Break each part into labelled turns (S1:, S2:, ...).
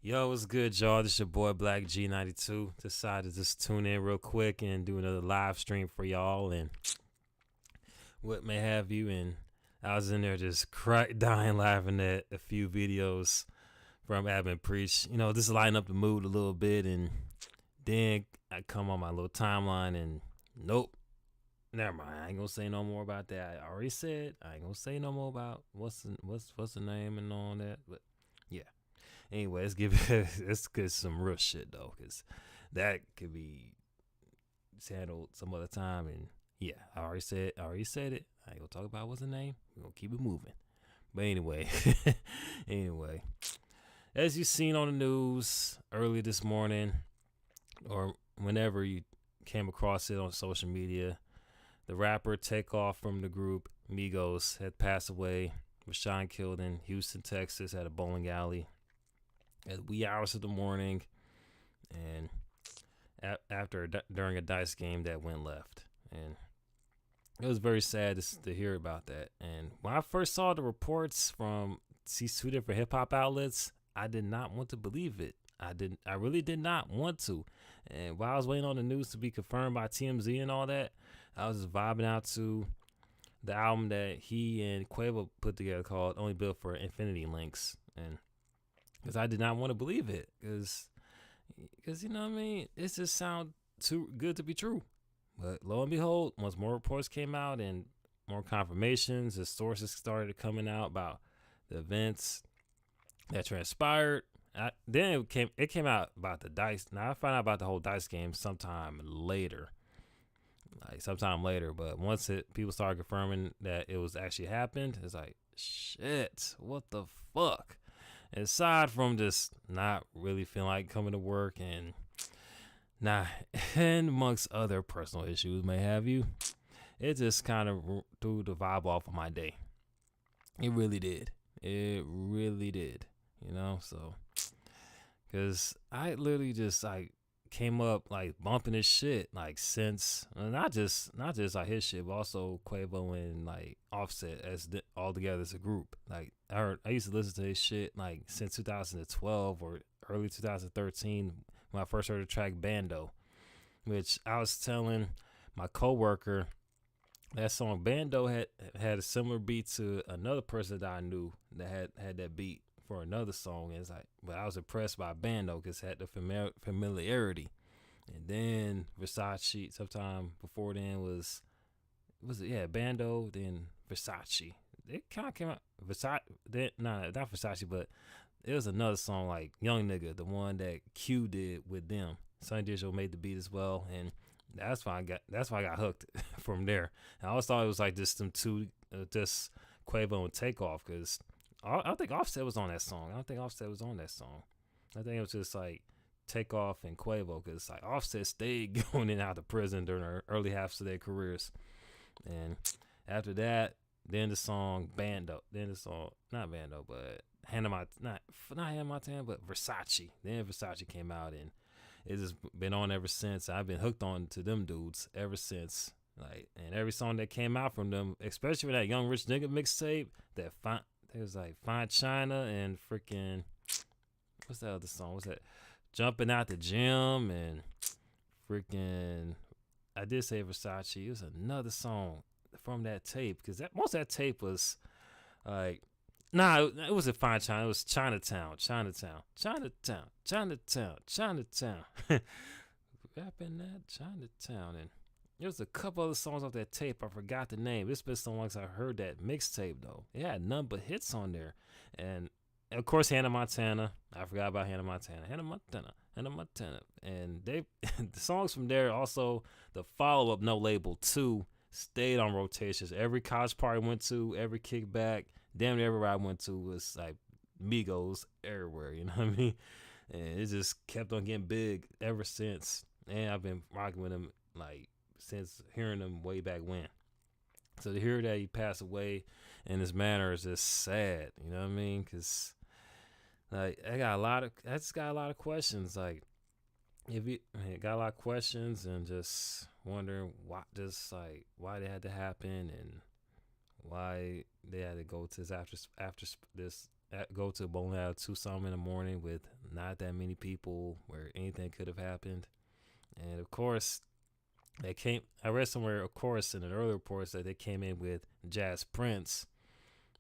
S1: Yo, what's good, y'all? This your boy Black G92. Decided to just tune in real quick and do another live stream for y'all and what may have you. And I was in there just dying laughing at a few videos from Admin Preach. Just lighten up the mood a little bit. And then I come on my little timeline and nope, never mind. I ain't gonna say no more about that. I already said I ain't gonna say no more about what's the name and all that. But yeah. Anyway, let's get some real shit though, because that could be handled some other time. And yeah, I already said it. I ain't gonna talk about what's the name. We're gonna keep it moving. But anyway, anyway, as you seen on the news early this morning, or whenever you came across it on social media, the rapper Takeoff from the group Migos had passed away, was shot and killed in Houston, Texas, at a bowling alley at wee hours of the morning, and during a dice game that went left. And it was very sad to hear about that. And when I first saw the reports from these two different hip hop outlets, I did not want to believe it. I really did not want to. And while I was waiting on the news to be confirmed by TMZ and all that, I was just vibing out to the album that he and Quavo put together called Only Built for Infinity Links. And because I did not want to believe it, because you know what I mean, it just sounds too good to be true. But lo and behold, once more reports came out and more confirmations, the sources started coming out about the events that transpired. Then it came out about the dice. Now I found out about the whole dice game sometime later. But once people started confirming that it was actually happened, it's like, shit, what the fuck? Aside from just not really feeling like coming to work and amongst other personal issues may have you, it just kind of threw the vibe off of my day. It really did. So because I literally just came up bumping this shit since not just like his shit, but also Quavo and Offset all together as a group. I used to listen to his shit since 2012 or early 2013 when I first heard the track Bando, which I was telling my coworker that song Bando had a similar beat to another person that I knew that had that beat for another song. And but I was impressed by Bando because it had the familiarity. And then Versace, sometime before then was it Bando, then Versace. It kind of came out not Versace, but it was another song Young Nigga, the one that Q did with them. Sonny Digital made the beat as well, and that's why I got hooked from there. And I always thought it was just them two, just Quavo and Takeoff, because I don't think Offset was on that song. I think it was just Takeoff and Quavo, because Offset stayed going in and out of prison during the early halves of their careers. And after that, then the song Bando, not Bando, but not Hannah Montana, but Versace. Then Versace came out, and it's just been on ever since. I've been hooked on to them dudes ever since. And every song that came out from them, especially with that Young Rich Nigga mixtape, it was Fine China and freaking, what's that other song? What's that? Jumping Out the Gym and freaking, I did say Versace. It was another song from that tape, because most of that tape was it wasn't Fine China. It was Chinatown. Rapping that Chinatown. And there was a couple other songs off that tape. I forgot the name. It's been so long since I heard that mixtape, though. It had none but hits on there. And of course, Hannah Montana. I forgot about Hannah Montana. And the songs from there, also the follow-up No Label 2, stayed on rotations. Every college party I went to, every kickback, damn near everywhere I went to was Migos everywhere, you know what I mean? And it just kept on getting big ever since. And I've been rocking with them since hearing them way back when. So to hear that he passed away in this manner is just sad, you know what I mean? Because I just got a lot of questions. I got a lot of questions and just wondering why they had to happen and why they had to go to this after this go to a bowling alley 2 something in the morning with not that many people where anything could have happened. And of course, they came. I read somewhere, of course, in an earlier reports that they came in with Jazz Prince,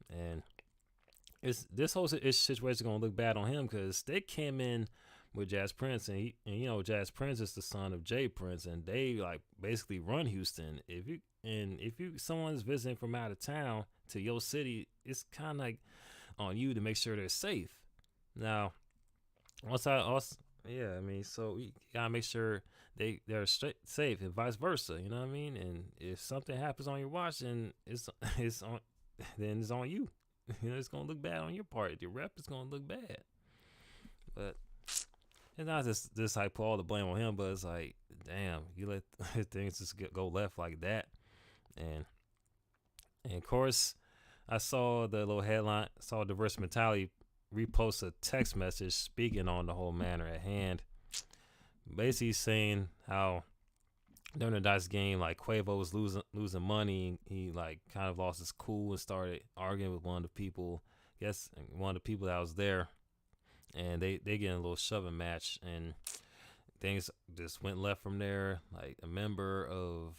S1: and it's this whole situation is gonna look bad on him because they came in with Jazz Prince, and you know Jazz Prince is the son of Jay Prince, and they like basically run Houston. If you someone's visiting from out of town to your city, it's kind of like on you to make sure they're safe. Now, once I also yeah, I mean, so you gotta make sure they're safe and vice versa. You know what I mean? And if something happens on your watch, then it's on then it's on you. You know, it's gonna look bad on your part. Your rep is gonna look bad. But it's not just like put all the blame on him, but it's like, damn, you let things just go left like that. And of course, I saw the little headline, saw Diverse Mentality repost a text message speaking on the whole matter at hand. Basically saying how during the dice game, like Quavo was losing money. He like kind of lost his cool and started arguing with one of the people. Yes, one of the people that was there, and they get in a little shoving match, and things just went left from there. Like a member of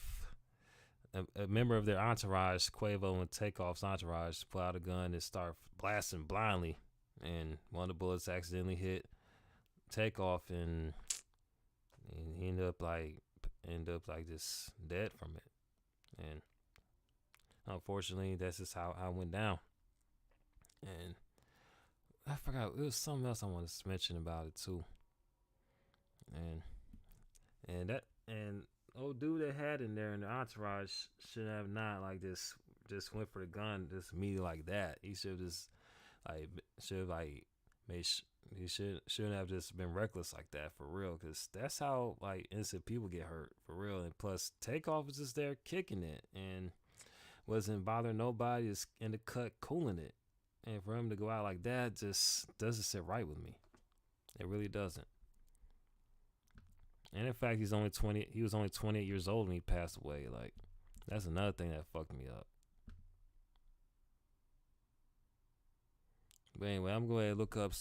S1: their entourage, Quavo and Takeoff's entourage, pull out a gun and start blasting blindly, and one of the bullets accidentally hit Takeoff, and he ended up like just dead from it. And unfortunately, that's just how I went down. And I forgot, it was something else I wanted to mention about it too. And old dude that had in there in the entourage should have not like just went for the gun just immediately like that. He should have like made he shouldn't have just been reckless like that for real, because that's how like innocent people get hurt for real. And plus, Takeoff was just there kicking it and wasn't bothering nobody, just in the cut cooling it. And for him to go out like that just doesn't sit right with me. It really doesn't. And in fact, he was only 28 years old when he passed away. Like, that's another thing that fucked me up. But anyway, I'm going to look up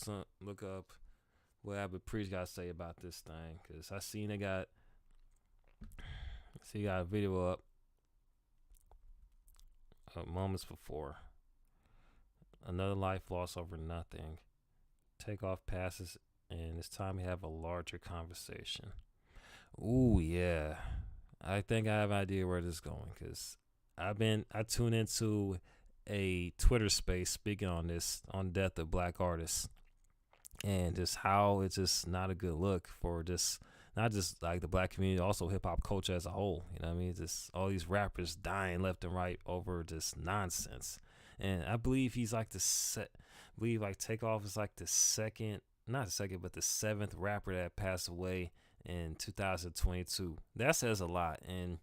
S1: what Abbott Priest got to say about this thing, because I seen they got a video up moments before. Another life lost over nothing. Takeoff passes, and it's time to have a larger conversation. Ooh, yeah. I think I have an idea where this is going, because I tuned into a Twitter space speaking on death of black artists, and just how it's just not a good look for just not just like the black community, also hip hop culture as a whole. You know what I mean? Just all these rappers dying left and right over just nonsense. And I believe he's like Takeoff is like the second, not the second, but the seventh rapper that passed away in 2022. That says a lot. And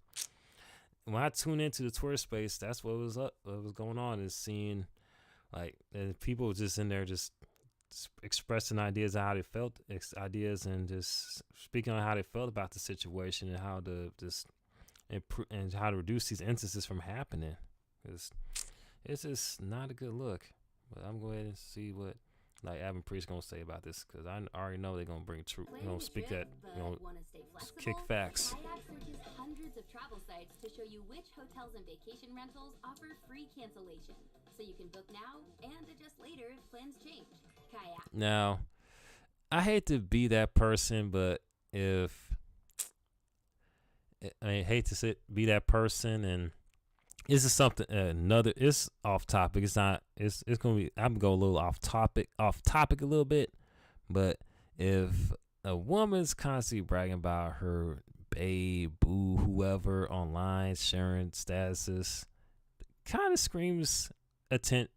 S1: when I tune into the Twitter space, that's what was going on, is seeing like and people just in there just expressing ideas of how they felt, ideas, and just speaking on how they felt about the situation and how to just improve and how to reduce these instances from happening. Because it's just not a good look. But I'm going to see what like Avon Priest gonna say about this, because I already know they're gonna bring truth. They're gonna speak that, kick facts.
S2: CashApp searches hundreds of travel sites to show you which hotels and vacation rentals offer free cancellation, so you can book now and adjust later if plans change. Kayak.
S1: Now, I hate to be that person, but hate to be that person, and this is something it's off topic. It's not. It's gonna be. I'm gonna go a little off topic a little bit. But if a woman's constantly bragging about her babe, boo, whoever online, sharing statuses, kind of screams attention.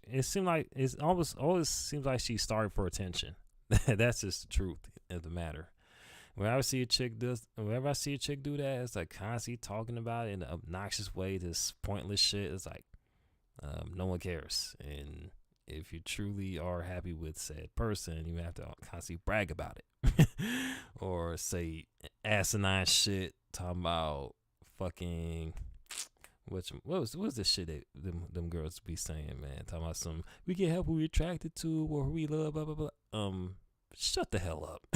S1: It always seems like she's starving for attention. That's just the truth of the matter. Whenever I see a chick do that, it's like constantly talking about it in an obnoxious way, this pointless shit. It's like no one cares. And if you truly are happy with said person, you have to constantly brag about it. Or say asinine shit, talking about fucking Which what was the shit that them girls be saying, man? Talking about some we can help who we attracted to or who we love, blah blah blah. Shut the hell up.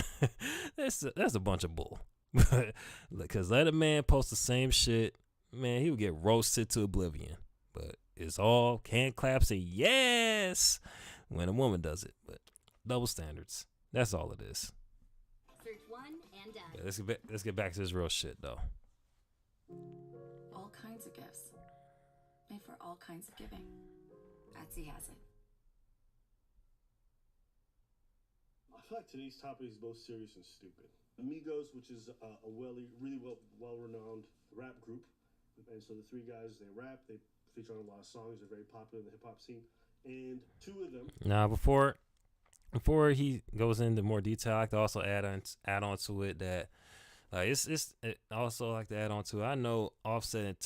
S1: That's a bunch of bull. Because let a man post the same shit, man, he would get roasted to oblivion. But it's all hand claps and yes when a woman does it. But double standards. That's all it is.
S2: Search one and done.
S1: Yeah, let's get back to this real shit though.
S3: All kinds of gifts. Made for all kinds of giving. Etsy has it.
S4: I feel like today's topic is both serious and stupid. Amigos, which is a really well-renowned rap group, and so the three guys, they rap, they feature on a lot of songs, they're very popular in the hip-hop scene, and two of them...
S1: Now, before he goes into more detail, I like to also add on to it that it also like to add on to it. I know Offset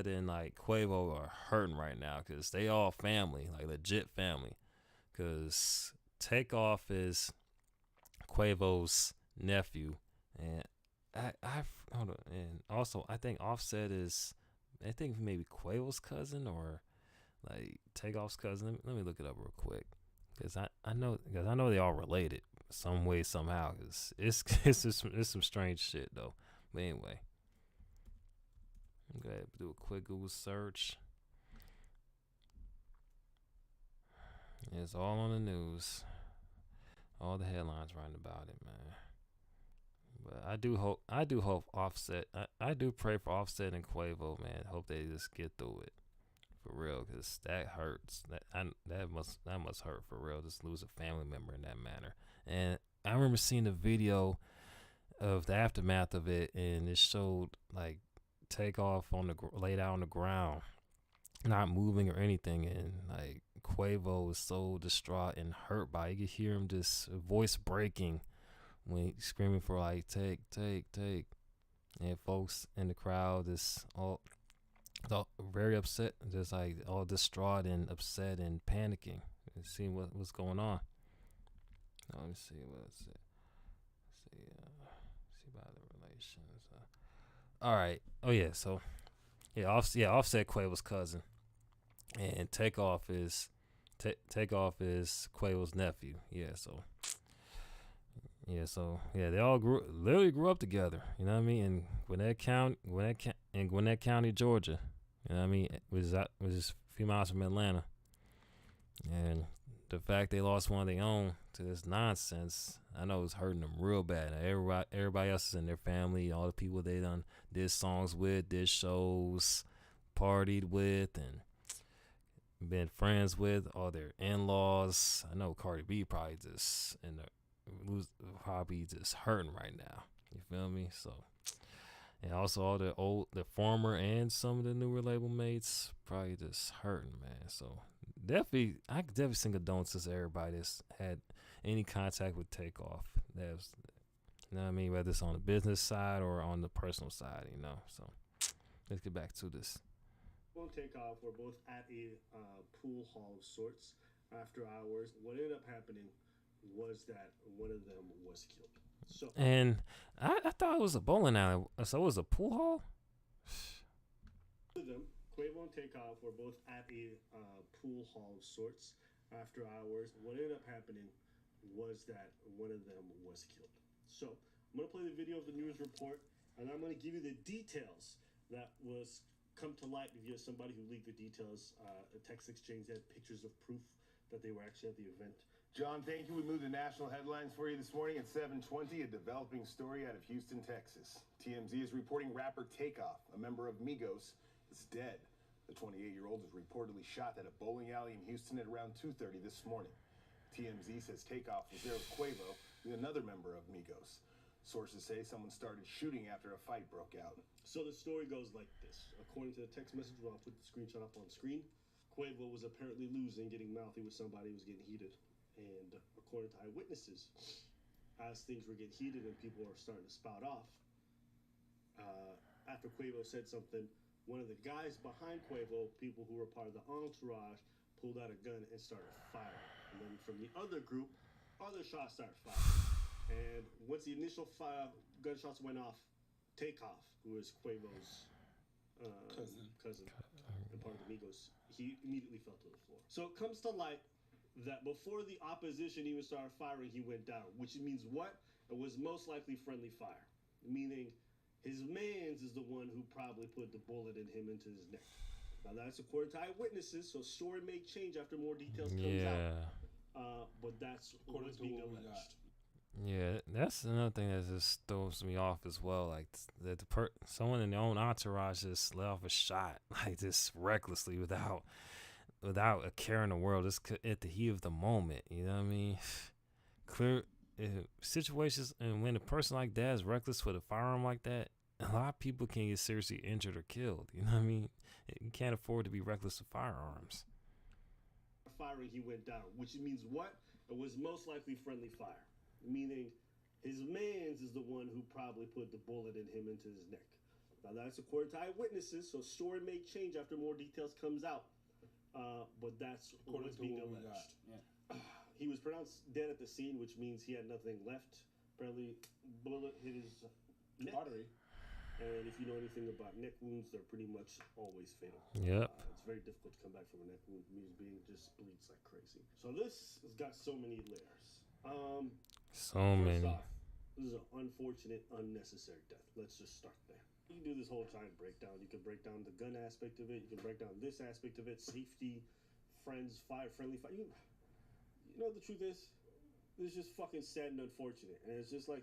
S1: and like Quavo are hurting right now because they all family, like legit family, because Takeoff is Quavo's nephew, and I hold on, and also I think Offset is, I think maybe Quavo's cousin or like Takeoff's cousin. Let me look it up real quick, because I know they all related some way somehow. Cause it's some strange shit though. But anyway, I'm gonna do a quick Google search. It's all on the news. All the headlines writing about it, man. But I do hope Offset. I do pray for Offset and Quavo, man. Hope they just get through it for real, cause that hurts. That must hurt for real. Just lose a family member in that manner. And I remember seeing the video of the aftermath of it, and it showed like Takeoff laid out on the ground, not moving or anything, and like Quavo was so distraught and hurt by it. You could hear him just voice breaking when he's screaming for like take, and folks in the crowd just all very upset, just like all distraught and upset and panicking, and seeing what's going on. Let me see what's it. See about the relations. All right. Oh yeah. So Offset Quavo's cousin, and Takeoff is Quavo's nephew. They all literally grew up together. You know what I mean? In Gwinnett County, Georgia. You know what I mean? Which is just a few miles from Atlanta. And the fact they lost one of their own to this nonsense, I know it's hurting them real bad. Everybody else is in their family, all the people they done did songs with, did shows, partied with, and been friends with, all their in-laws. I know Cardi B probably just probably just hurting right now. You feel me? So, and also all the former and some of the newer label mates probably just hurting, man. So I could definitely sing condolences to everybody that's had any contact with Takeoff. That's, you know what I mean? Whether it's on the business side or on the personal side, you know. So let's get back to this.
S4: Takeoff were both at a pool hall of sorts after hours. What ended up happening was that one of them was killed. So,
S1: and I thought it was a bowling alley, so it was a pool hall.
S4: Them, Quavo and Takeoff were both at a pool hall of sorts after hours. What ended up happening was that one of them was killed. So I'm gonna play the video of the news report, and I'm gonna give you the details that was come to light via somebody who leaked the details. A text exchange that had pictures of proof that they were actually at the event.
S5: John, thank you. We moved to national headlines for you this morning at 7:20. A developing story out of Houston, Texas. TMZ is reporting rapper Takeoff, a member of Migos, is dead. The 28-year-old was reportedly shot at a bowling alley in Houston at around 2:30 this morning. TMZ says Takeoff was there with Quavo, another member of Migos. Sources say someone started shooting after a fight broke out.
S4: So the story goes like this. According to the text message, I'll put the screenshot up on screen. Quavo was apparently losing, getting mouthy with somebody who was getting heated. And according to eyewitnesses, as things were getting heated and people were starting to spout off, after Quavo said something, one of the guys behind Quavo, people who were part of the entourage, pulled out a gun and started firing. And then from the other group, other shots started firing. And once the initial gunshots went off, Takeoff, who is Quavo's cousin and part of the Migos, he immediately fell to the floor. So it comes to light that before the opposition even started firing, he went down, which means what? It was most likely friendly fire, meaning his mans is the one who probably put the bullet in him into his neck. Now that's according to eyewitnesses, so story may change after more details comes out. But that's what's being alleged.
S1: Yeah, that's another thing that just throws me off as well. Like that someone in their own entourage just let off a shot, like just recklessly without a care in the world, just at the heat of the moment. You know what I mean? Clear situations, and when a person like that is reckless with a firearm like that, a lot of people can get seriously injured or killed. You know what I mean? You can't afford to be reckless with firearms.
S4: Firing, he went down, which means what? It was most likely friendly fire, meaning his mans is the one who probably put the bullet in him into his neck. Now that's according to eyewitnesses, so story may change after more details comes out. But that's what's being alleged. Yeah. He was pronounced dead at the scene, which means he had nothing left. Apparently, bullet hit his neck. Artery. And if you know anything about neck wounds, they're pretty much always fatal.
S1: Yep.
S4: It's very difficult to come back from a neck wound. Being just bleeds like crazy. So this has got so many layers.
S1: So
S4: first
S1: many.
S4: Off, this is an unfortunate, unnecessary death. Let's just start there. You can do this whole time breakdown. You can break down the gun aspect of it. You can break down this aspect of it. Safety, friends, friendly fire. You know what the truth is? This is just fucking sad and unfortunate. And it's just like,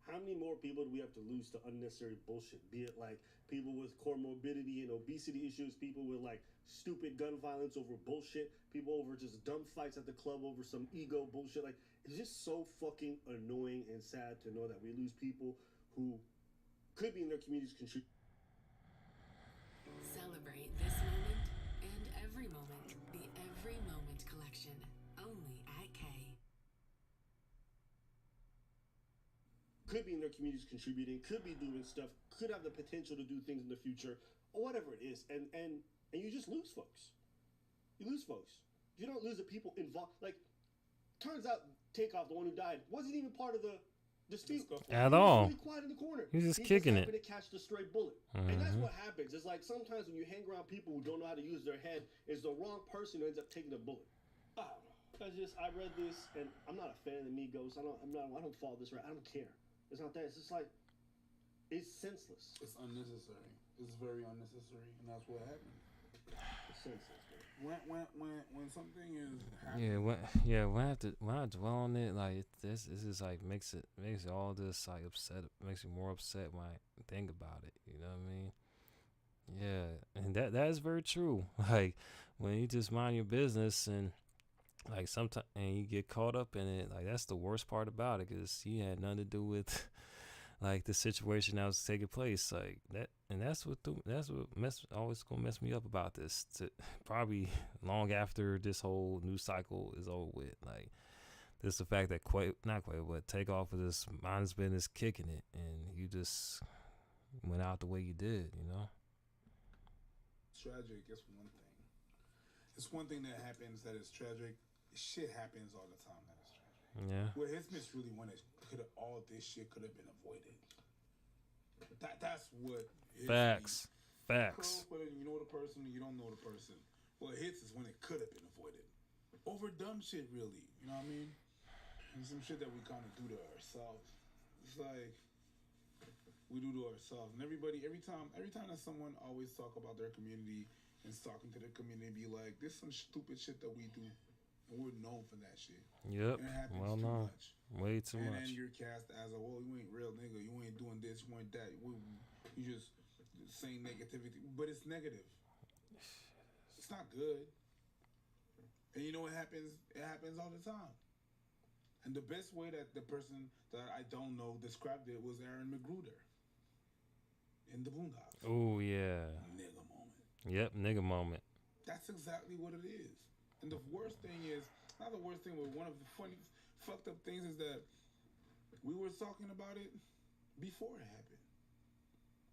S4: how many more people do we have to lose to unnecessary bullshit? Be it like people with comorbidity and obesity issues, people with like stupid gun violence over bullshit, people over just dumb fights at the club over some ego bullshit. Like, it's just so fucking annoying and sad to know that we lose people who could be in their communities contribute.
S6: Celebrate this moment and every moment. The Every Moment Collection. Only at K.
S4: Could be in their communities contributing, could be doing stuff, could have the potential to do things in the future, or whatever it is. And you just lose folks. You lose folks. You don't lose the people involved. Like, turns out Takeoff, the one who died, wasn't even part of the dispute
S1: at all.
S4: He was really quiet in the corner.
S1: He's just kicking it.
S4: To catch the stray bullet. And that's what happens. It's like sometimes when you hang around people who don't know how to use their head, it's the wrong person who ends up taking the bullet. I don't know. I read this, and I'm not a fan of the Migos. I don't follow this right. I don't care. It's not that. It's just like, it's senseless.
S7: It's unnecessary. It's very unnecessary, and that's what happened.
S4: It's senseless,
S7: man. When something is happening.
S1: When I dwell on it, like this is like makes it all this like upset. Makes me more upset when I think about it. You know what I mean? Yeah, and that is very true. Like when you just mind your business and like sometimes and you get caught up in it, like that's the worst part about it, because he had nothing to do with like the situation that was taking place, like that. And that's what always gonna mess me up about this, probably long after this whole news cycle is over with. Like this, the fact that but Takeoff was just mind his business, kicking it, and you just went out the way you did, you know.
S7: Tragic is one thing. It's one thing that happens that is tragic. Shit happens all the time that is tragic.
S1: Yeah.
S7: Where his miss really wanted, all this shit could have been avoided. That's what.
S1: Facts.
S7: Whether you know the person or you don't know the person. What hits is when it could have been avoided. Over dumb shit, really. You know what I mean? And some shit that we kind of do to ourselves. It's like we do to ourselves. And every time that someone always talk about their community and talking to the community, be like, "This some stupid shit that we do, and we're known for that shit."
S1: Yep.
S7: And it happens
S1: well
S7: too
S1: known.
S7: much.
S1: Way too much.
S7: And then you're cast as you ain't real nigga. You ain't doing this. You ain't that. You just saying negativity, but it's negative. It's not good. And you know what happens? It happens all the time. And the best way that the person that I don't know described it was Aaron McGruder in the Boondocks.
S1: Oh yeah.
S7: Nigga moment.
S1: Yep, nigga moment.
S7: That's exactly what it is. And the worst thing is, not the worst thing, but one of the funny, fucked up things is that we were talking about it before it happened.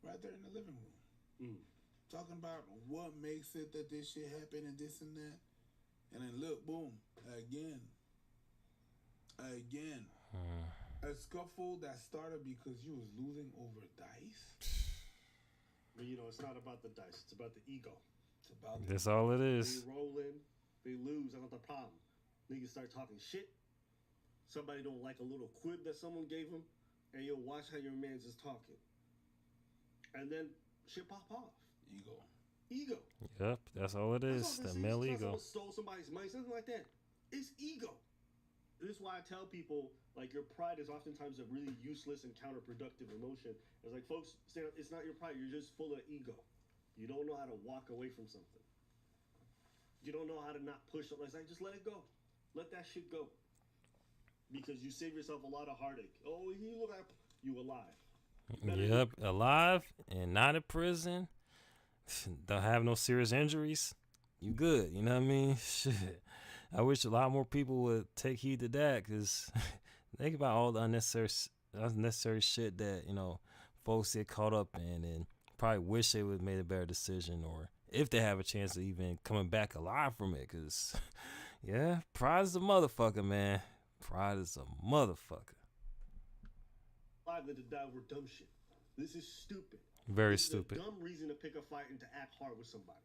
S7: Right there in the living room. Talking about what makes it that this shit happened and this and that. And then look, boom, again. A scuffle that started because you was losing over dice.
S4: But it's not about the dice. It's about the ego.
S7: It's about
S1: That's all it is.
S4: They roll in, they lose. That's not the problem. Niggas start talking shit. Somebody don't like a little quib that someone gave them, and you'll watch how your man's is talking. And then shit pop off. Ego.
S1: Yep, that's all it is. The male ego.
S4: Someone stole somebody's money, something like that. It's ego. This is why I tell people, like, your pride is oftentimes a really useless and counterproductive emotion. It's like, folks, it's not your pride. You're just full of ego. You don't know how to walk away from something. You don't know how to not push it. It's like, just let it go. Let that shit go. Because you save yourself a lot of heartache. Oh, you look like you alive.
S1: Yep, alive and not in prison. Don't have no serious injuries. You good. You know what I mean? Shit. I wish a lot more people would take heed to that, because think about all the unnecessary shit that, folks get caught up in, and probably wish they would have made a better decision, or if they have a chance of even coming back alive from it, because, yeah, pride is a motherfucker, man. Pride is a motherfucker.
S4: Alive than to die over dumb shit. This is stupid.
S1: Very
S4: this
S1: stupid.
S4: Is a dumb reason to pick a fight and to act hard with somebody.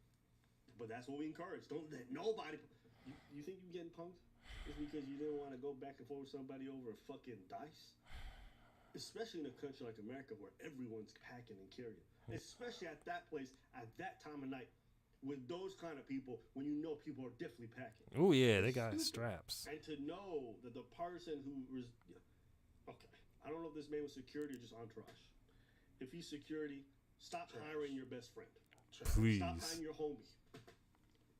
S4: But that's what we encourage. Don't let nobody... You think you're getting punked? It's because you didn't want to go back and forth with somebody over fucking dice? Especially in a country like America where everyone's packing and carrying. Especially at that place, at that time of night, with those kind of people, when you know people are definitely packing.
S1: Oh, yeah, they got straps.
S4: And to know that the person who was... Okay, I don't know if this man was security or just entourage. If he's security, stop hiring your best friend.
S1: Please.
S4: Stop hiring your homie.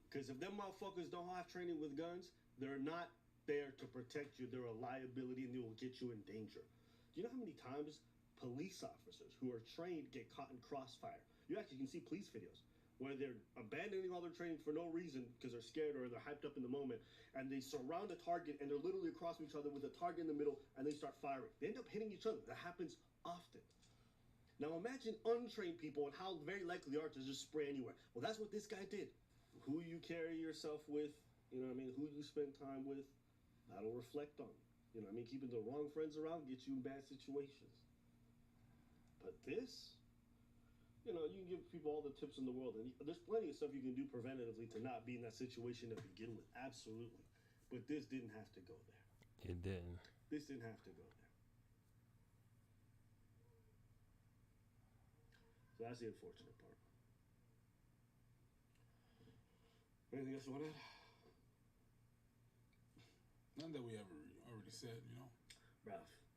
S4: Because if them motherfuckers don't have training with guns, they're not there to protect you. They're a liability, and they will get you in danger. Do you know how many times police officers who are trained get caught in crossfire? You actually can see police videos where they're abandoning all their training for no reason because they're scared or they're hyped up in the moment, and they surround a target, and they're literally across from each other with a target in the middle, and they start firing. They end up hitting each other. That happens often. Now imagine untrained people and how very likely they are to just spray anywhere. Well, that's what this guy did. Who you carry yourself with, who you spend time with, that'll reflect on. Keeping the wrong friends around gets you in bad situations. But this, you can give people all the tips in the world, and there's plenty of stuff you can do preventatively to not be in that situation to begin with, absolutely. But this didn't have to go there.
S1: It didn't.
S4: This didn't have to go there. So that's the unfortunate part. Anything else you want to add?
S7: None that we ever already said,
S4: Ralph,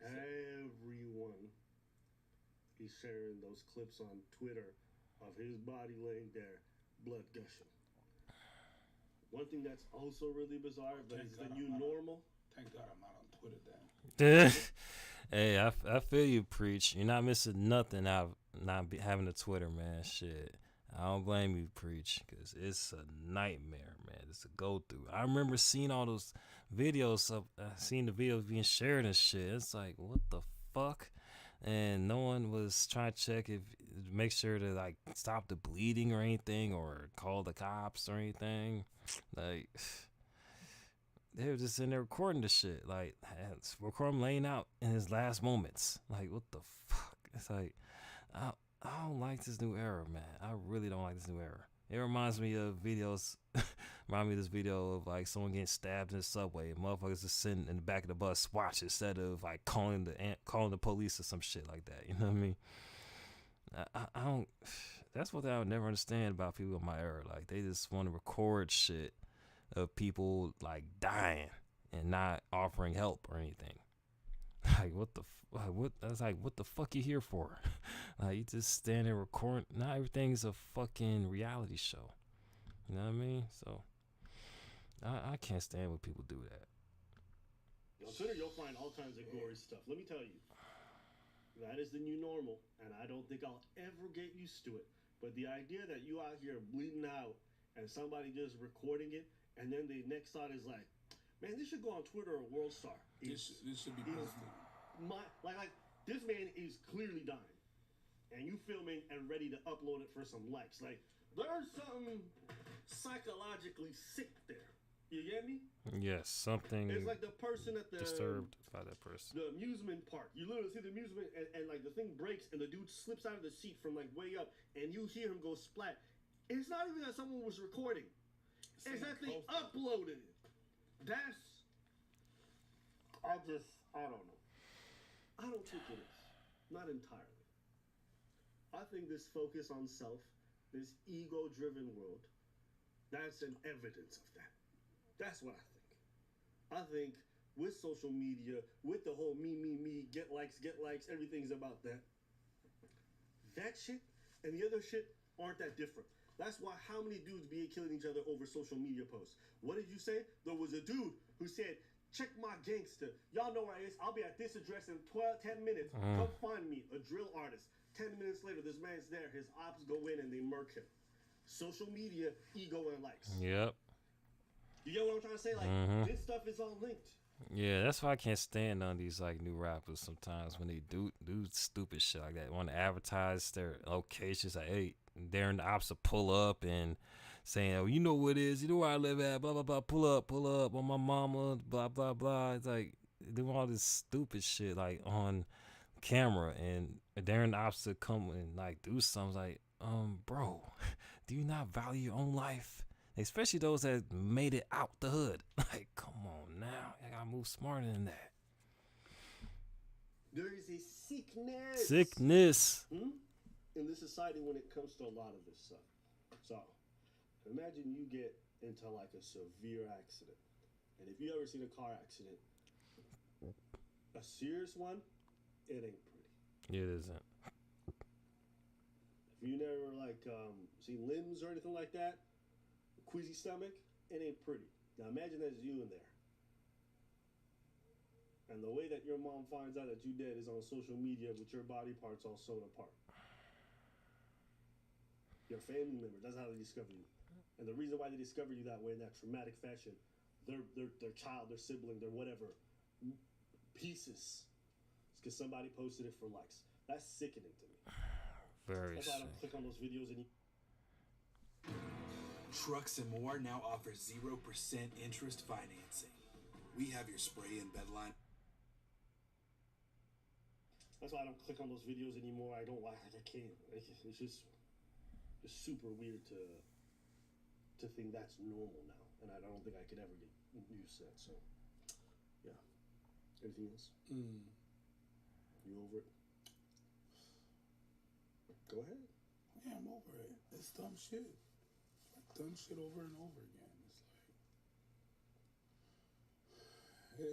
S4: everyone is sharing those clips on Twitter of his body laying there, blood gushing. One thing that's also really bizarre, but it's the new normal.
S7: Thank God I'm not on Twitter then.
S1: Hey, I feel you, Preach. You're not missing nothing out of not having a Twitter, man. Shit. I don't blame you, Preach, because it's a nightmare, man. It's a go-through. I remember seeing all those videos seeing the videos being shared and shit. It's like, what the fuck? And no one was trying to check make sure to, like, stop the bleeding or anything, or call the cops or anything. Like, they were just in there recording the shit. Like, record him laying out in his last moments. Like, what the fuck? It's like, I don't like this new era, man. I really don't like this new era. It reminds me of videos. Remind me of this video of like someone getting stabbed in the subway. And motherfuckers just sitting in the back of the bus watch instead of like calling the police or some shit like that. You know what I mean? I don't. That's what I would never understand about people in my era. Like, they just want to record shit of people like dying and not offering help or anything. Like, what the fuck you here for? Like, you just stand there recording. Not everything's a fucking reality show. You know what I mean? So I can't stand when people do that.
S4: On Twitter, you'll find all kinds of gory stuff. Let me tell you, that is the new normal, and I don't think I'll ever get used to it. But the idea that you out here bleeding out and somebody just recording it, and then the next thought is like, man, this should go on Twitter or World Star.
S7: This should be posted.
S4: Like this man is clearly dying, and you filming and ready to upload it for some likes. Like, there's something psychologically sick there. You get me?
S1: Yes, something
S4: It's like the person at
S1: disturbed by that person.
S4: the amusement park. You literally see the amusement, and like the thing breaks, and the dude slips out of the seat from like way up, and you hear him go splat. It's not even that someone was recording; it's that they uploaded it. That's I don't know. I don't think it is. Not entirely. I think this focus on self, this ego-driven world, that's an evidence of that. That's what I think. I think with social media, with the whole me, get likes, everything's about that. That shit and the other shit aren't that different. That's why how many dudes be killing each other over social media posts? What did you say? There was a dude who said, check my gangster. Y'all know where I is. I'll be at this address in 10 minutes. Come find me, a drill artist. 10 minutes later, this man's there. His ops go in and they murk him. Social media, ego, and likes.
S1: Yep.
S4: You get what I'm trying to say? Like, this stuff is all linked.
S1: Yeah, that's why I can't stand on these like new rappers sometimes when they do stupid shit like that. Want to advertise their locations, like, hey, Darren the ops will pull up and saying, oh, you know what it is, you know where I live at, blah blah blah, pull up on my mama, blah blah blah. It's like doing all this stupid shit like on camera, and Darren the ops will come and like do something like, bro, do you not value your own life? Especially those that made it out the hood. Like, come on now. I gotta move smarter than that.
S4: There is a sickness. In this society when it comes to a lot of this stuff. So, imagine you get into like a severe accident. And if you ever seen a car accident, a serious one, it ain't pretty.
S1: It isn't.
S4: If you never like seen limbs or anything like that, queasy stomach, it ain't pretty. Now imagine that's you in there. And the way that your mom finds out that you dead is on social media with your body parts all sewn apart. Your family members, that's how they discover you. And the reason why they discover you that way in that traumatic fashion, their child, their sibling, their whatever, pieces. It's because somebody posted it for likes. That's sickening to me.
S1: Very
S4: That's why I don't click on those videos anymore.
S8: Trucks and More now offers 0% interest financing. We have your spray and bed line.
S4: That's why I don't click on those videos anymore. I don't like. I can't. It's just super weird to think that's normal now, and I don't think I could ever get used to that. So, yeah. Anything else? You over it? Go ahead.
S7: Yeah, I'm over it. It's dumb shit. Done shit over and over again. It's like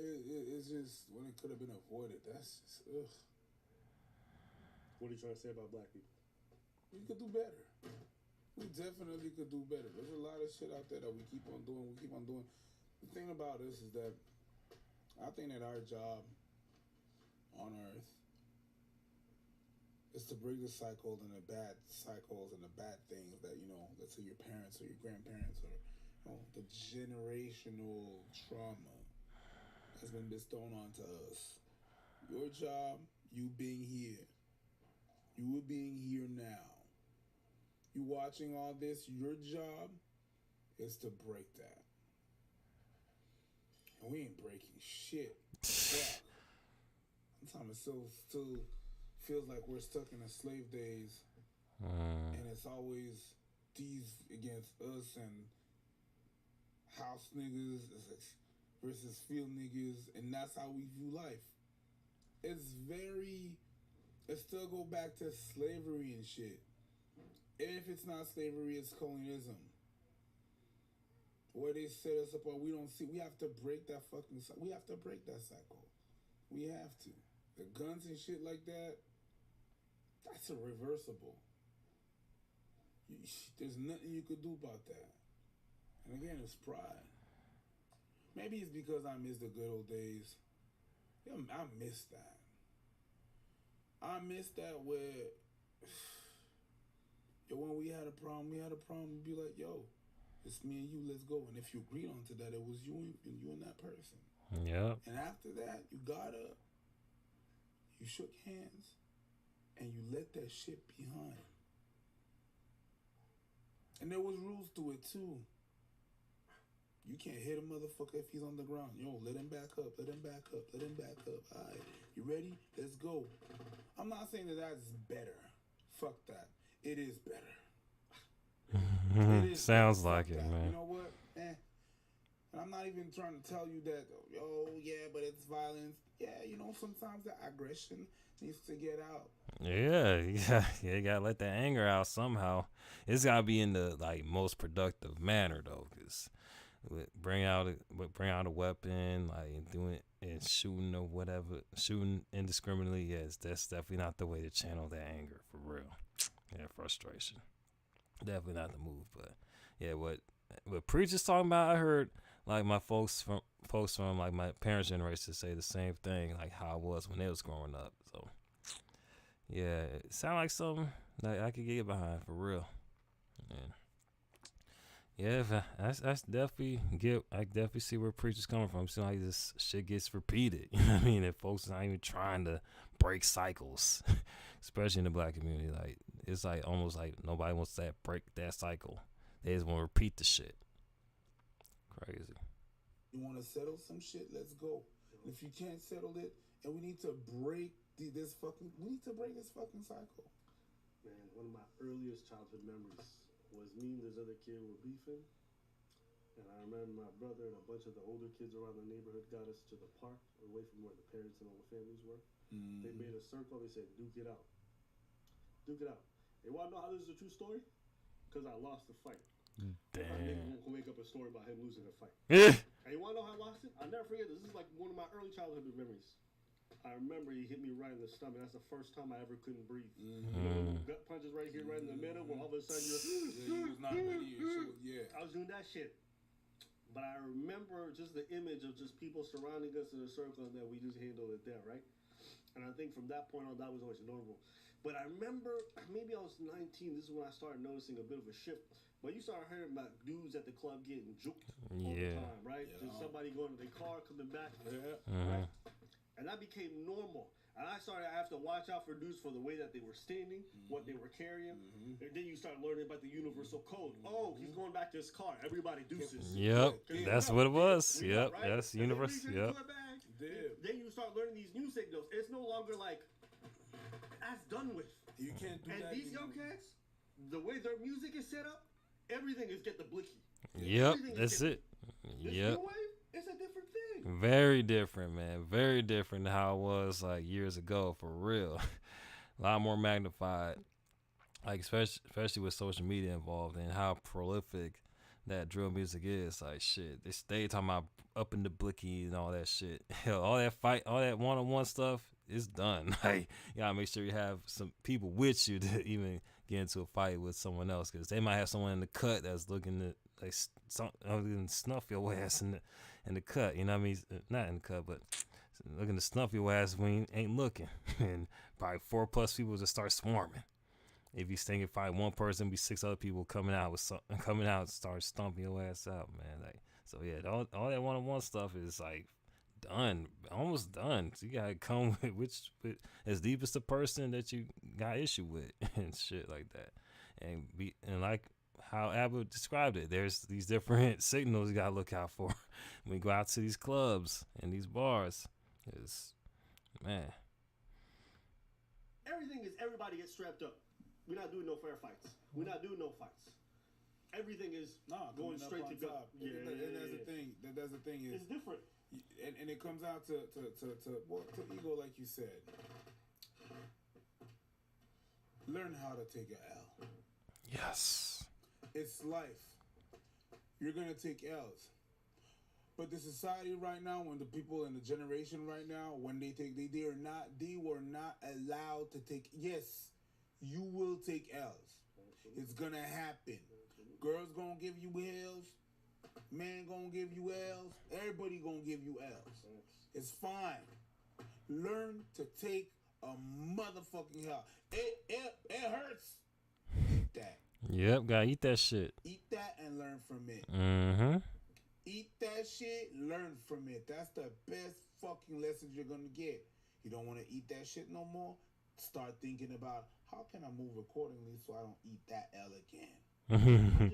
S7: it's just when it could have been avoided. That's just ugh.
S4: What are you trying to say about black people?
S7: We could do better. We definitely could do better. There's a lot of shit out there that we keep on doing. The thing about this is that I think that our job on Earth is to break the cycle and the bad cycles and the bad things that, let's say your parents or your grandparents or the generational trauma has been bestowed onto us. Your job, you being here now, you watching all this, your job is to break that. And we ain't breaking shit. Fuck. Sometimes it still feels like we're stuck in the slave days, and it's always these against us and house niggas versus field niggas, and that's how we view life. It still go back to slavery and shit. If it's not slavery, it's colonialism. Where they set us up on, we have to break that we have to break that cycle. We have to. The guns and shit like that, that's irreversible. There's nothing you could do about that. And again, it's pride. Maybe it's because I miss the good old days. Yeah, I miss that. I miss that where, when we had a problem, we'd be like, yo, it's me and you, let's go. And if you agreed on to that, it was you and that person.
S1: Yeah.
S7: And after that, you got up, you shook hands, and you let that shit behind. And there was rules to it too. You can't hit a motherfucker if he's on the ground. Yo, let him back up. Let him back up. Let him back up. All right, you ready? Let's go. I'm not saying that that's better. Fuck that. It is better. It is
S1: Sounds
S7: better.
S1: like
S7: Fuck
S1: it,
S7: that.
S1: man.
S7: You know what? And I'm not even trying to tell you that, oh, yeah, but it's violence. Yeah, you know, sometimes the aggression needs to get out.
S1: Yeah, you gotta let that anger out somehow. It's gotta be in the like most productive manner though, cause bring out a weapon, like doing and shooting or whatever, shooting indiscriminately. Yes, that's definitely not the way to channel that anger for real. Yeah, frustration. Definitely not the move. But yeah, what preachers talking about, I heard like my folks from like my parents' generation say the same thing, like how it was when they was growing up. So yeah, it sound like something that I could get behind for real. Yeah, that's definitely I definitely see where preachers coming from. Seems like this shit gets repeated. You know what I mean? And folks not even trying to break cycles, especially in the black community. Like it's like almost like nobody wants to break that cycle. They just want to repeat the shit. Crazy.
S7: You want to settle some shit? Let's go. And if you can't settle it, and we need to break this fucking cycle.
S4: Man, one of my earliest childhood memories was me and this other kid were beefing. And I remember my brother and a bunch of the older kids around the neighborhood got us to the park, away from where the parents and all the families were. They made a circle. They said, "Duke it out. Duke it out." They want to know how this is a true story? Because I lost the fight.
S1: Damn.
S4: My nigga will make up a story about him losing a fight.
S1: Yeah.
S4: And you want to know how I lost it? I'll never forget this. This is like one of my early childhood memories. I remember he hit me right in the stomach. That's the first time I ever couldn't breathe. You know, gut punches right here, right in the middle, where all of a sudden you're...
S7: you was not ready.
S4: I was doing that shit. But I remember just the image of just people surrounding us in a circle and that we just handled it there, right? And I think from that point on, that was always normal. But I remember, maybe I was 19. This is when I started noticing a bit of a shift. But you started hearing about dudes at the club getting juked all the time, right?
S7: Yeah.
S4: Just somebody going to their car, coming back,
S1: Mm-hmm.
S4: right? And that became normal. And I started to have to watch out for dudes for the way that they were standing, what they were carrying. And then you start learning about the universal code. Oh, he's going back to his car. Everybody deuces.
S1: Yep, that's what it was.
S4: We
S1: Yep,
S4: know, right?
S1: that's universe. Yep.
S4: Then you start learning these new signals. It's no longer like, that's done with.
S7: You can't do that.
S4: And these young cats, the way their music is set up, everything is get the blicky.
S1: Yep, that's it.
S4: This
S1: Yep.
S4: new wave, it's a different thing.
S1: Very different, man. Very different than how it was like years ago, for real. A lot more magnified, like especially with social media involved and how prolific that drill music is. Like shit, they stay talking about up in the blicky and all that shit. Hell, all that fight, all that one-on-one stuff is done. Like you gotta make sure you have some people with you to even get into a fight with someone else, because they might have someone in the cut that's looking to like snuff your ass in the cut. You know what I mean? Not in the cut, but looking to snuff your ass when you ain't looking. And probably 4+ people just start swarming. If you think if one person, be 6 other people coming out and start stomping your ass out, man. Like so, yeah, all that one-on-one stuff is like done, almost done. So you gotta come with as deep as the person that you got issue with and shit like that, and like how Abba described it. There's these different signals you gotta look out for when you go out to these clubs and these bars. Is man,
S4: Everything is everybody gets strapped up. We're not doing no fair fights. We're not doing no fights. Everything is going straight to gut.
S7: And that's the thing. That's the thing is
S4: it's different.
S7: And it comes out to ego, like you said. Learn how to take an L.
S1: yes,
S7: It's life. You're gonna take L's. But the society right now, when the people in the generation right now, when they were not allowed to take. Yes, you will take L's. It's gonna happen. Girls gonna give you L's. Man gonna give you L's. Everybody gonna give you L's. It's fine. Learn to take a motherfucking L. It hurts. Eat that.
S1: yep, gotta eat that shit.
S7: Eat that and learn from it.
S1: Mm-hmm.
S7: Eat that shit, learn from it. That's the best fucking lesson you're gonna get. You don't want to eat that shit no more? Start thinking about how can I move accordingly so I don't eat that L again.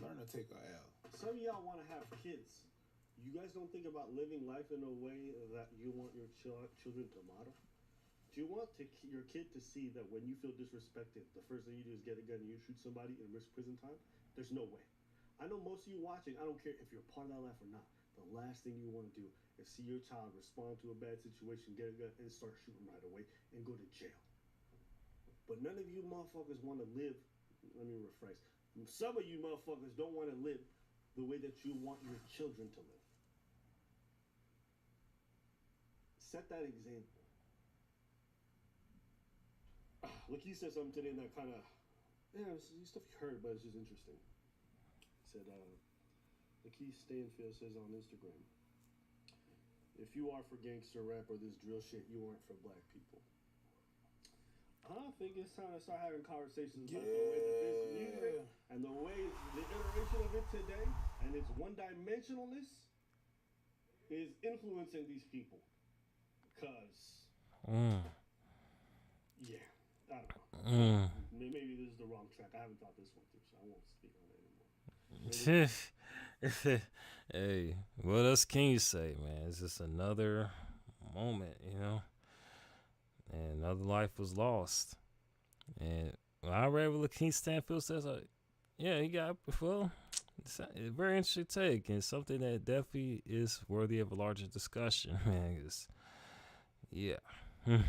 S7: Learn to take a L.
S4: some of y'all want to have kids. You guys don't think about living life in a way that you want your children to model. Do you want your kid to see that when you feel disrespected, the first thing you do is get a gun and you shoot somebody and risk prison time? There's no way. I know most of you watching, I don't care if you're part of that life or not. The last thing you want to do is see your child respond to a bad situation, get a gun, and start shooting right away and go to jail. But none of you motherfuckers want to live. Let me rephrase. Some of you motherfuckers don't want to live the way that you want your children to live. Set that example. Lakeith said something today that kind of, it's stuff you heard, but it's just interesting. He said, Lakeith Stanfield says on Instagram, if you are for gangster rap or this drill shit, you aren't for black people. I think it's time to start having conversations about the way that this music and the way the iteration of it today and its one-dimensionalness is influencing these people. Because, yeah, I don't know. Maybe this is the wrong track. I haven't thought this one through, so I won't speak on it anymore.
S1: Hey, what else can you say, man? It's just another moment, you know? And another life was lost. And when I read what Lakeith Stanfield says, yeah, he got, well, it's a very interesting take and something that definitely is worthy of a larger discussion, man. Yeah.
S4: What's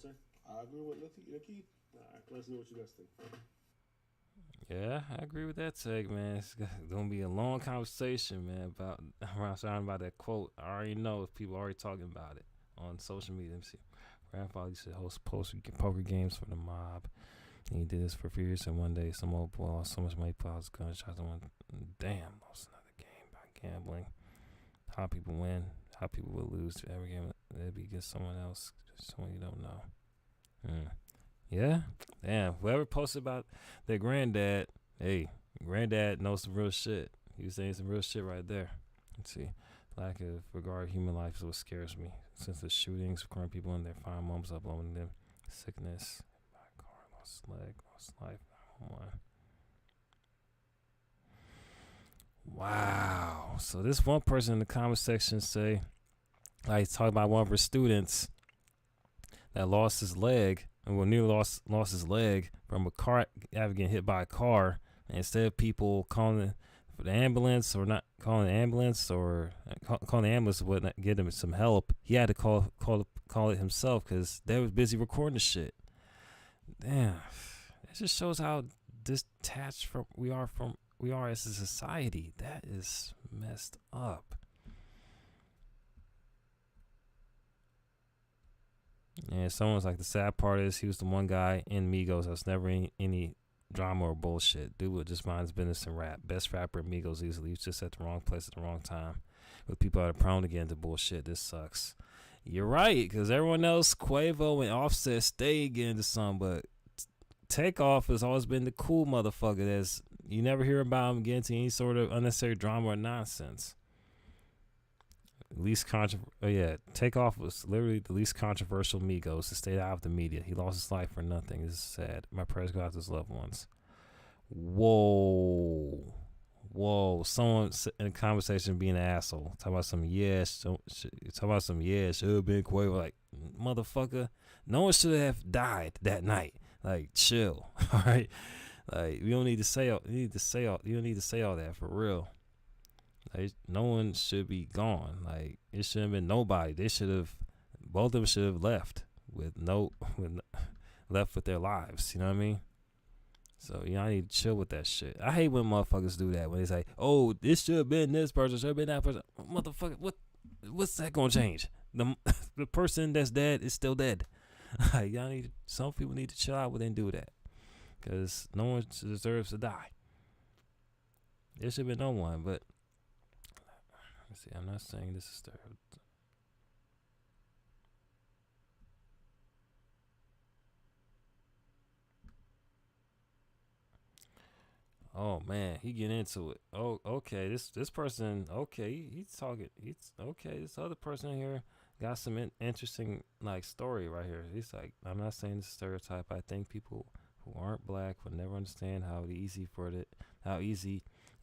S4: that? I agree with Lakeith. All right, let's know what you guys think.
S1: Yeah, I agree with that take, man. It's gonna be a long conversation, man, about that quote. I already know if people are already talking about it on social media. Let me see. Grandfather used to host poker games for the mob. And he did this for years, and one day some old boy lost so much money, put out his gun, shot someone. Damn, lost another game by gambling. How people win, how people will lose to every game. It'd be against someone else, someone you don't know. Yeah, damn. Whoever posted about their granddad, hey, granddad knows some real shit. He was saying some real shit right there. Let's see. Lack of regard human life is what scares me. Since the shootings, recording people in their final moments, uploading them, sickness, my car, lost leg, lost life, 911. Wow. So this one person in the comment section say, like, he's talking about one of her students that lost his leg, and nearly lost his leg from a car, getting hit by a car. And instead of people calling for the ambulance or not calling the ambulance or calling the ambulance would get him some help, he had to call it himself because they was busy recording the shit. Damn, it just shows how detached we are as a society. That is messed up. And someone's like, the sad part is he was the one guy in Migos that was never any drama or bullshit. Dude would just mind his business and rap. Best rapper in Migos easily. He was just at the wrong place at the wrong time. With people that are prone to get into bullshit. This sucks. You're right, because everyone else, Quavo and Offset, stay getting into some, but Takeoff has always been the cool motherfucker. That's, you never hear about him getting into any sort of unnecessary drama or nonsense. Takeoff was literally the least controversial Migos to stay out of the media. He lost his life for nothing. This is sad. My prayers go out to his loved ones. Whoa. Someone in a conversation being an asshole. Talk about some should have been Quavo. Like, motherfucker, no one should have died that night. Like, chill. All right. Like, you don't need to say all that for real. Like, no one should be gone. Like, it shouldn't have been nobody. Both of them should have left left with their lives. You know what I mean? So, I need to chill with that shit. I hate when motherfuckers do that. When they say, oh, this should have been this person, should have been that person. Motherfucker, what's that gonna change? The person that's dead is still dead. Like, some people need to chill out when they do that. Because no one deserves to die. There should be no one, but let's see, I'm not saying this is stereotype. Oh man, he get into it. Oh, okay. This person, okay, he's talking. He's okay. This other person here got some interesting like story right here. He's like, I'm not saying this is stereotype. I think people who aren't black would never understand how easy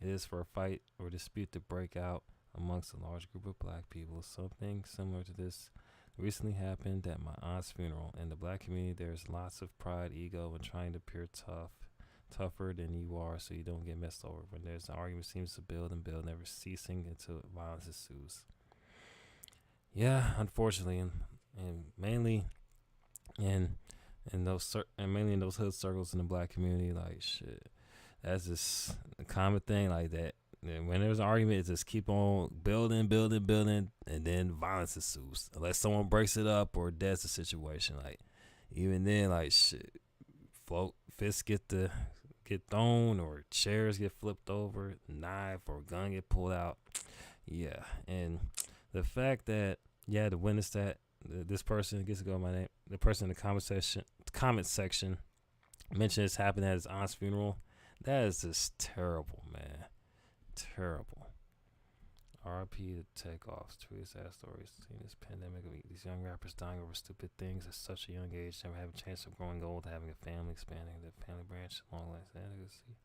S1: it is for a fight or dispute to break out amongst a large group of black people. Something similar to this recently happened at my aunt's funeral. In the black community, there's lots of pride, ego, and trying to appear tougher than you are so you don't get messed over. When there's an argument seems to build and build, never ceasing until violence ensues. Yeah, unfortunately, and mainly in mainly in those hood circles in the black community, like shit, that's just a common thing like that. And when there's an argument, it just keep on building, and then violence ensues. Unless someone breaks it up or deads the situation. Like even then, like shit, fists get thrown or chairs get flipped over, knife or gun get pulled out. Yeah, and the fact that you had to witness that this person gets to go by my name. The person in the comment section mentioned this happened at his aunt's funeral. That is just terrible, man. Terrible. R.I.P. to Takeoff. Truly sad stories. Seeing this pandemic, these young rappers dying over stupid things at such a young age, never having a chance of growing old, having a family, expanding the family branch, long life legacy.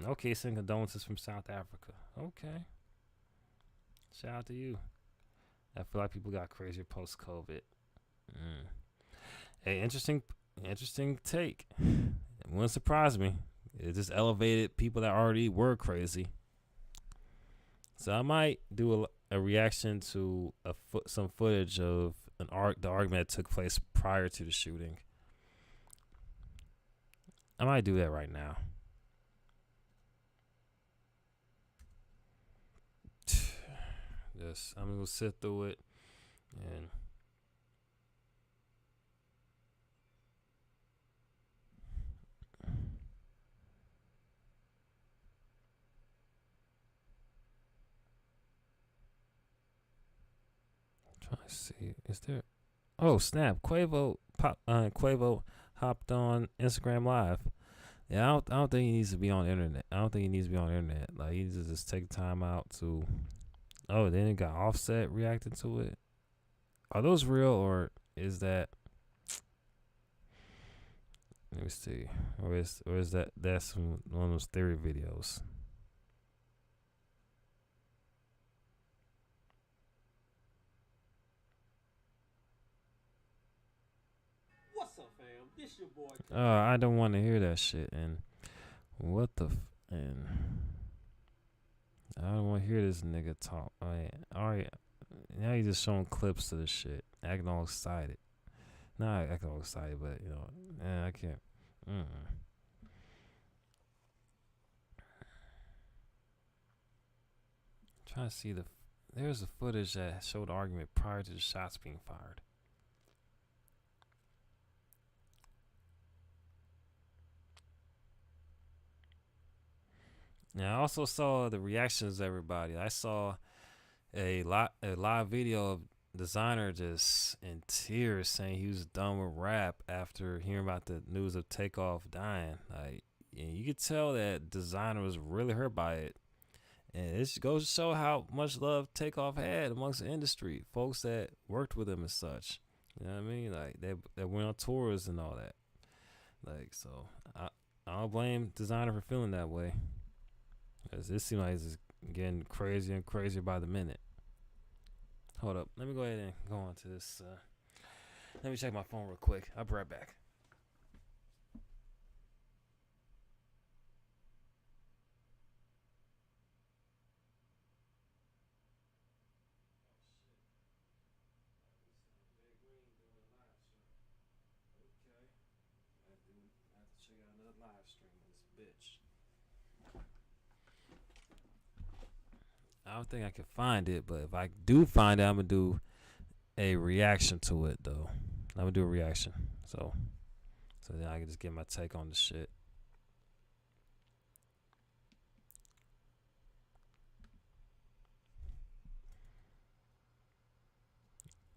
S1: Okay, send condolences from South Africa. Okay. Shout out to you. I feel like people got crazier post-COVID. Hey, interesting take. It wouldn't surprise me. It just elevated people that already were crazy. So I might do a reaction to some footage of the argument that took place prior to the shooting. I might do that right now. Yes, I'm gonna sit through it and try to see. Is there? Oh snap! Quavo hopped on Instagram Live. Yeah, I don't think he needs to be on the internet. Like he needs to just take time out to. Oh, then it got Offset reacting to it. Are those real or is that? Let me see. Or is that's one of those theory videos?
S9: What's up, fam? This your boy.
S1: I don't want to hear that shit. And what the and I don't want to hear this nigga talk. All right. Now you just showing clips of this shit, acting all excited. Not acting all excited, but you know, I can't. Trying to see there's a footage that showed the argument prior to the shots being fired. Now I also saw the reactions of everybody. I saw a live video of Designer just in tears saying he was done with rap after hearing about the news of Takeoff dying. Like, and you could tell that Designer was really hurt by it. And it just goes to show how much love Takeoff had amongst the industry, folks that worked with him and such. You know what I mean? Like they went on tours and all that. Like, so I don't blame Designer for feeling that way. Cause this seems like it's just getting crazier and crazier by the minute. Hold up. Let me go ahead and go on to this. Let me check my phone real quick. I'll be right back. I have to check out another live stream of this bitch. I don't think I can find it, but if I do find it, I'm gonna do a reaction to it though. I'm gonna do a reaction, so then I can just get my take on the shit.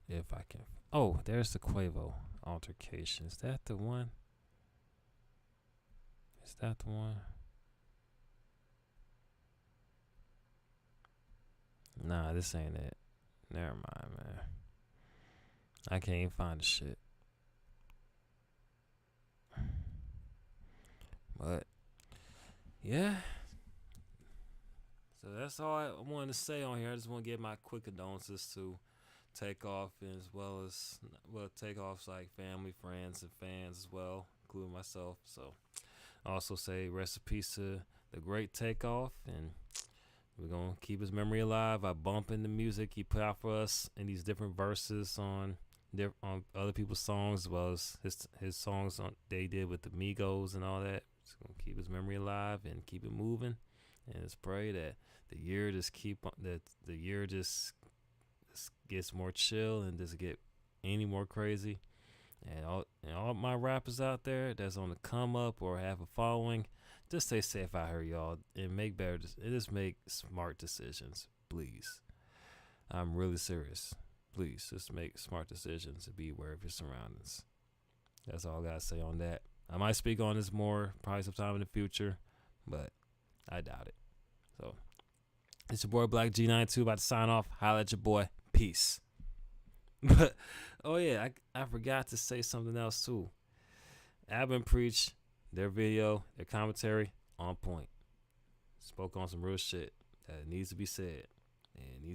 S1: If I can. Oh, there's the Quavo altercation. Is that the one? Is that the one? Nah, this ain't it. Never mind, man. I can't even find the shit. But yeah, So that's all I wanted to say on here. I just want to give my quick condolences to Takeoff, as well as Takeoff's like family, friends, and fans as well, including myself. So I also say rest in peace to the great Takeoff, and we're gonna keep his memory alive by bumping the music he put out for us in these different verses on other people's songs, as well as his songs on they did with the Migos and all that. Just gonna keep his memory alive and keep it moving, and let's pray that the year just gets more chill and doesn't get any more crazy. And all my rappers out there that's on the come up or have a following, just stay safe out here, y'all, and just make smart decisions, please. I'm really serious. Please, just make smart decisions and be aware of your surroundings. That's all I gotta say on that. I might speak on this more probably sometime in the future, but I doubt it. So, it's your boy Black G92 about to sign off. Holla at your boy. Peace. But, oh yeah, I forgot to say something else too. Ab and Preach, their video, their commentary, on point. Spoke on some real shit that needs to be said. And needs